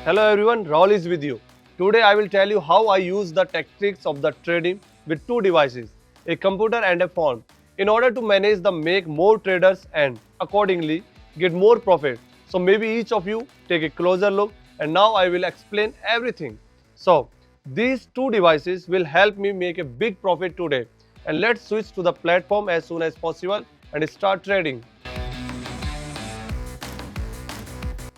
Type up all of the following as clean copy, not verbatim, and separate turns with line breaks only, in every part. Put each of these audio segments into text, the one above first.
Hello everyone, Rahul is with you. Today I will tell you how I use the tactics of the trading with two devices, a computer and a phone, in order to manage the make more traders and accordingly get more profit. So maybe each of you take a closer look and now I will explain everything. So these two devices will help me make a big profit today, and let's switch to the platform as soon as possible and start trading.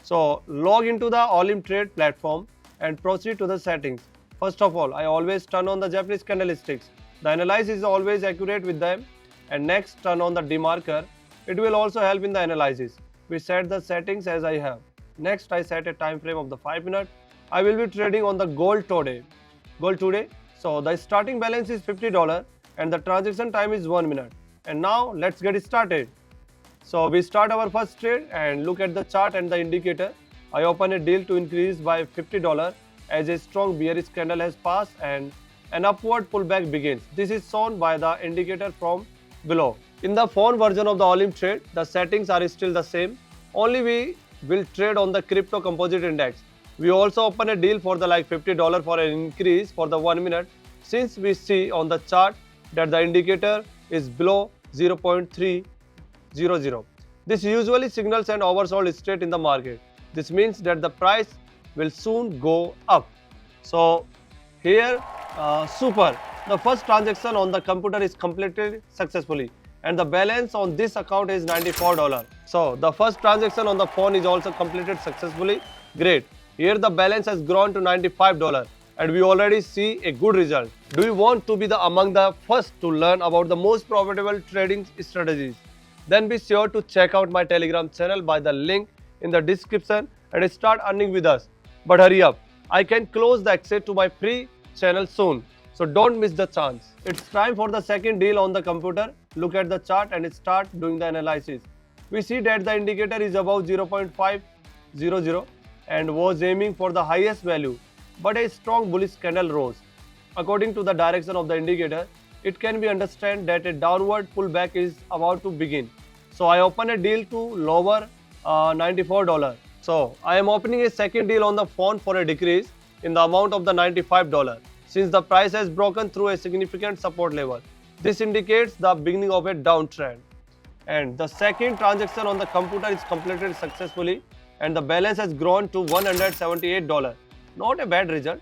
So log into the Olymp Trade platform and proceed to the settings. First of all, I always turn on the Japanese Candlesticks. The analysis is always accurate with them. And next, turn on the DeMarker. It will also help in the analysis. We set the settings as I have. Next, I set a time frame of the 5 minutes. I will be trading on the gold today. So the starting balance is $50 and the transaction time is 1 minute. And now let's get started. So we start our first trade and look at the chart and the indicator. I open a deal to increase by $50 as a strong bearish candle has passed and an upward pullback begins. This is shown by the indicator from below. In the phone version of the Olymp Trade, the settings are still the same. Only we will trade on the Crypto Composite Index. We also open a deal for the $50 for an increase for the 1 minute, since we see on the chart that the indicator is below 0.300. This usually signals an oversold state in the market. This means that the price will soon go up. So here, super. The first transaction on the computer is completed successfully and the balance on this account is $94. So the first transaction on the phone is also completed successfully. Great. Here the balance has grown to $95 and we already see a good result. Do you want to be among the first to learn about the most profitable trading strategies? Then be sure to check out my Telegram channel by the link in the description and start earning with us. But hurry up, I can close the access to my free channel soon. So don't miss the chance. It's time for the second deal on the computer. Look at the chart and start doing the analysis. We see that the indicator is above 0.500 and was aiming for the highest value, but a strong bullish candle rose. According to the direction of the indicator, it can be understood that a downward pullback is about to begin. So I open a deal to lower $94. So I am opening a second deal on the phone for a decrease in the amount of the $95 since the price has broken through a significant support level. This indicates the beginning of a downtrend. And the second transaction on the computer is completed successfully and the balance has grown to $178. Not a bad result.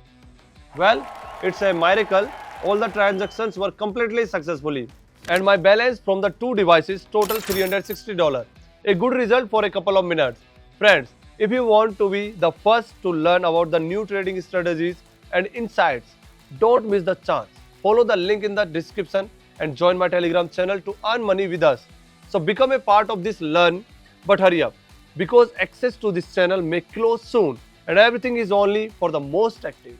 Well, it's a miracle. All the transactions were completely successfully and my balance from the two devices total $360. A good result for a couple of minutes. Friends, if you want to be the first to learn about the new trading strategies and insights, don't miss the chance. Follow the link in the description and join my Telegram channel to earn money with us. So become a part of this learn, but hurry up because access to this channel may close soon and everything is only for the most active.